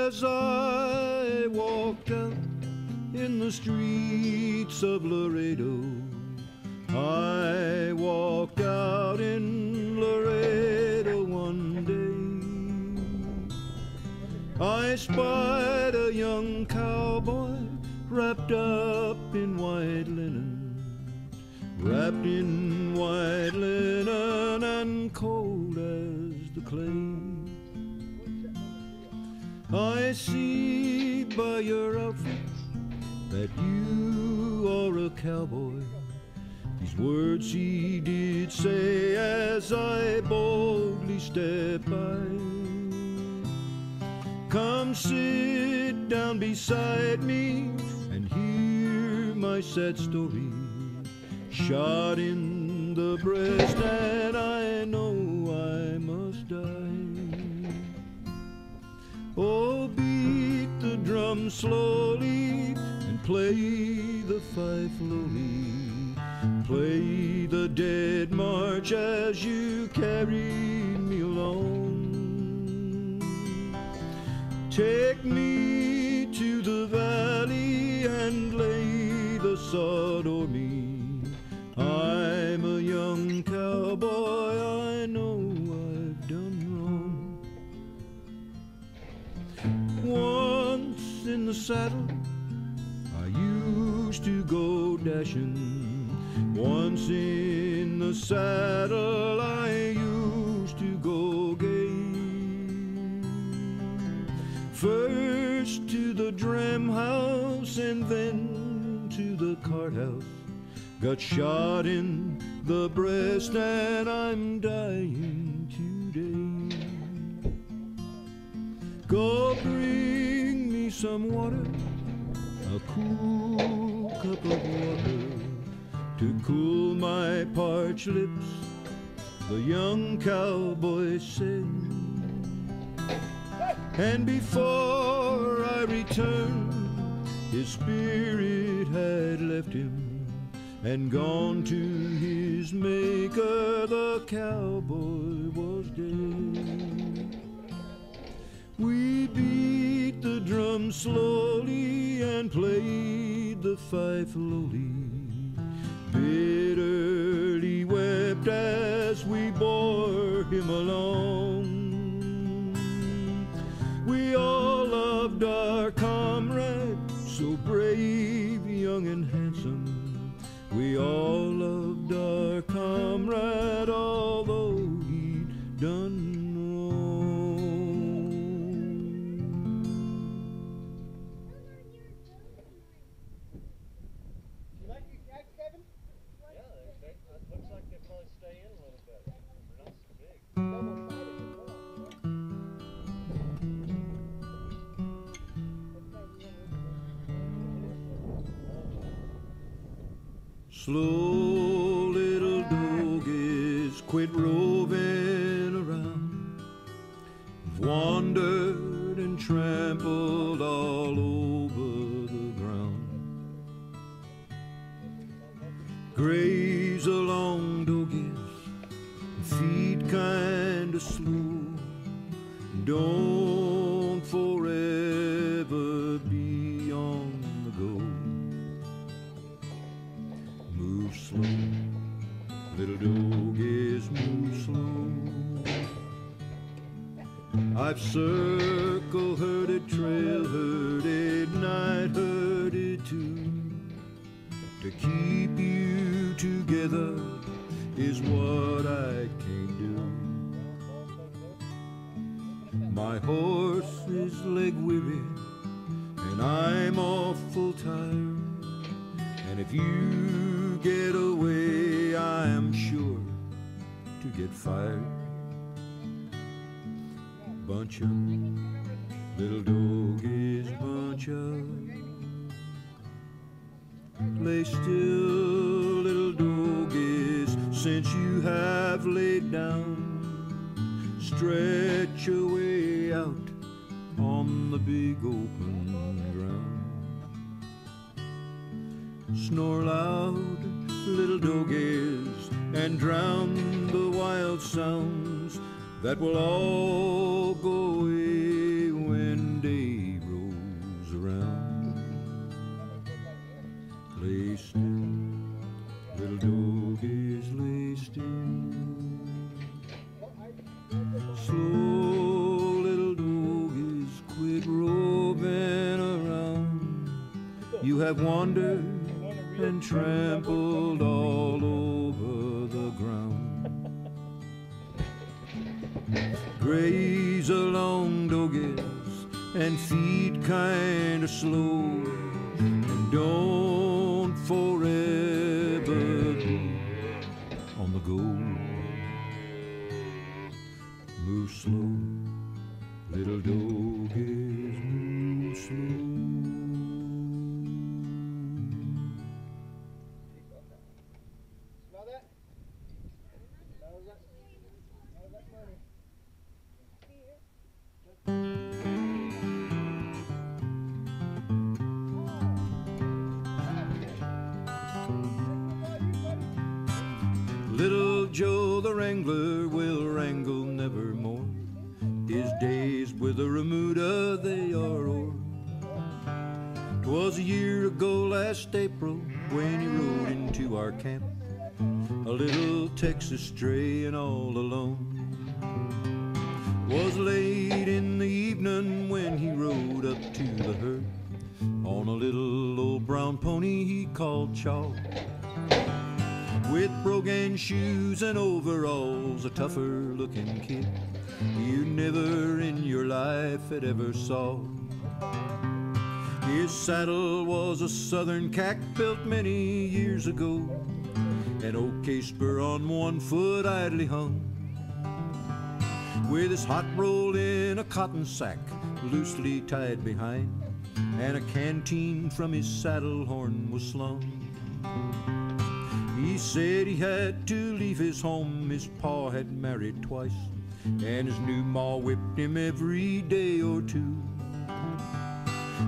As I walked out in the streets of Laredo, I walked out in Laredo one day. I spied a young cowboy wrapped up in white linen, wrapped in white linen and cold as the clay. I see by your outfit that you are a cowboy. These words he did say as I boldly stepped by. Come sit down beside me and hear my sad story. Shot in the breast and I know I must die. Oh, beat the drum slowly and play the fife lowly. Play the dead march as you carry me along. Take me to the valley and lay the sod o'er me. I'm a young cowboy, I know I've done wrong. Once in the saddle, I used to go dashing. Once in the saddle, I used to go gay. First to the dram house and then to the cart house. Got shot in the breast and I'm dying today. Go bring me some water, a cool cup of water, to cool my parched lips, the young cowboy said. And before I returned, his spirit had left him and gone to his maker, the cowboy was dead. We beat the drum slowly and played the fife lowly. Bitterly wept as we bore him along. We all loved our comrade, so brave, young and handsome. We all loved our comrade, although he'd done wrong. You like your jacket, Kevin? Yeah, it looks like they probably stay in a little bit. They're not so big. Slow little doggies, quit roving around. You've wandered and trampled all over the ground. Graze along, doggies, feet kinda slow. Don't forever be on the go. Move slow, little doggies, move slow. I've circle herded, trail herded, night herded too. To keep you together is what I can't do. My horse is leg weary and I'm awful tired. And if you get away, I am sure to get fired. Bunch of little doggies, bunch of. Lay still, little doggies, since you have laid down. Stretch your way out on the big open ground. Snore loud, little doggies, and drown the wild sounds that will all go away when day still. Little doggies lay still. Slow little doggies, quit roving around. You have wandered and trampled all over the ground. Graze along, doggies, and feed kinda slow, and don't forever go on the go. Move slow, little doggies, move slow. Smell that? Smell that? Smell that money? Little Joe the Wrangler will wrangle nevermore. His days with the remuda they are o'er. 'Twas a year ago last April when he rode into our camp, a little Texas stray and all alone. Was late in the evening when he rode up to the herd on a little old brown pony he called Chaw. With brogan shoes and overalls, a tougher looking kid you never in your life had ever saw. His saddle was a southern cack built many years ago, an OK spur on one foot idly hung. With his hot roll in a cotton sack loosely tied behind, and a canteen from his saddle horn was slung. He said he had to leave his home, his pa had married twice, and his new ma whipped him every day or two.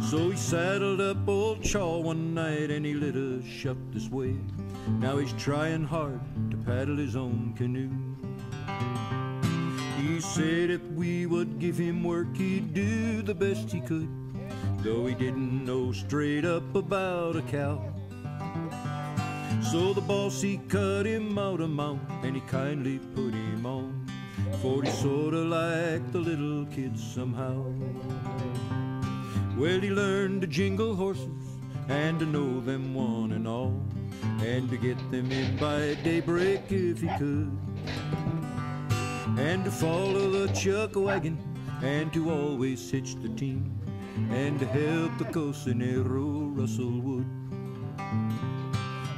So he saddled up old Chaw one night and he lit a shuck this way. Now he's trying hard to paddle his own canoe. He said if we would give him work he'd do the best he could, though he didn't know straight up about a cow. So the boss he cut him out a mount and he kindly put him on, for he sorta liked the little kids somehow. Well, he learned to jingle horses and to know them one and all, and to get them in by daybreak if he could, and to follow the chuck wagon, and to always hitch the team, and to help the cocinero rustle wood.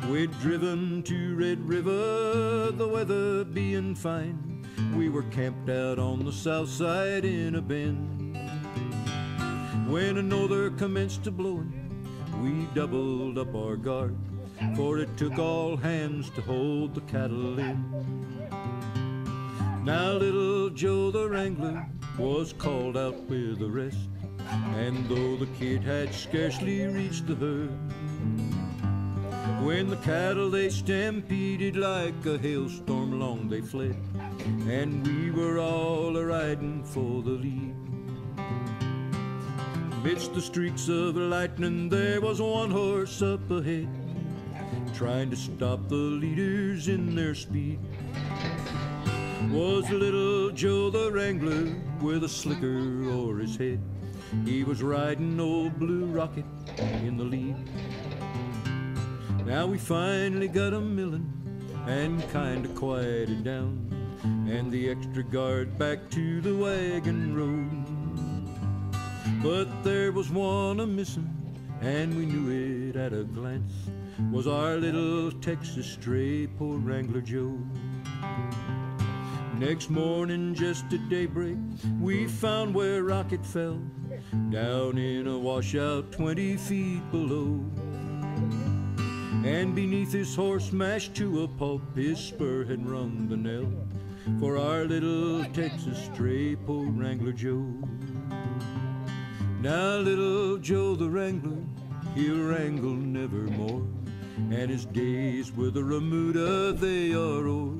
We'd driven to Red River, the weather being fine. We were camped out on the south side in a bend. When a norther commenced to blowing, we doubled up our guard, for it took all hands to hold the cattle in. Now little Joe the Wrangler was called out with the rest, and though the kid had scarcely reached the herd, when the cattle they stampeded like a hailstorm long they fled, and we were all a-riding for the lead. Midst the streaks of lightning there was one horse up ahead, trying to stop the leaders in their speed. Was little Joe the Wrangler with a slicker o'er his head. He was riding old Blue Rocket in the lead. Now we finally got 'em millin' and kinda quieted down, and the extra guard back to the wagon road. But there was one a-missin', and we knew it at a glance, was our little Texas stray, poor Wrangler Joe. Next morning, just at daybreak, we found where Rocket fell, down in a washout 20 feet below. And beneath his horse, mashed to a pulp, his spur had rung the knell for our little Texas stray, poor Wrangler Joe. Now little Joe the Wrangler, he'll wrangle nevermore, and his days with the remuda they are o'er.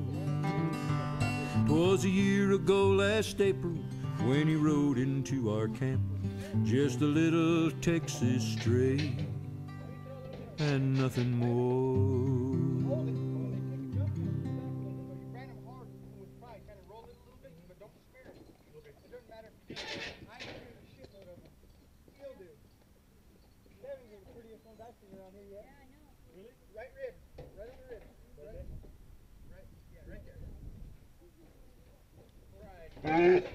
'Twas a year ago last April when he rode into our camp, just a little Texas stray, and nothing more. Hold it. When they take a jump, you have to back a little bit. Or you brand them hard with pride. Kind of roll it a little bit, but don't smear it. Okay. It doesn't matter if you do it. I ain't doing a shitload of them. Still do. Kevin's are the prettiest ones I've seen around here yet. Yeah, I know. Really? Right rib. Right on the rib. Right. Right. Yeah, right there. Pride.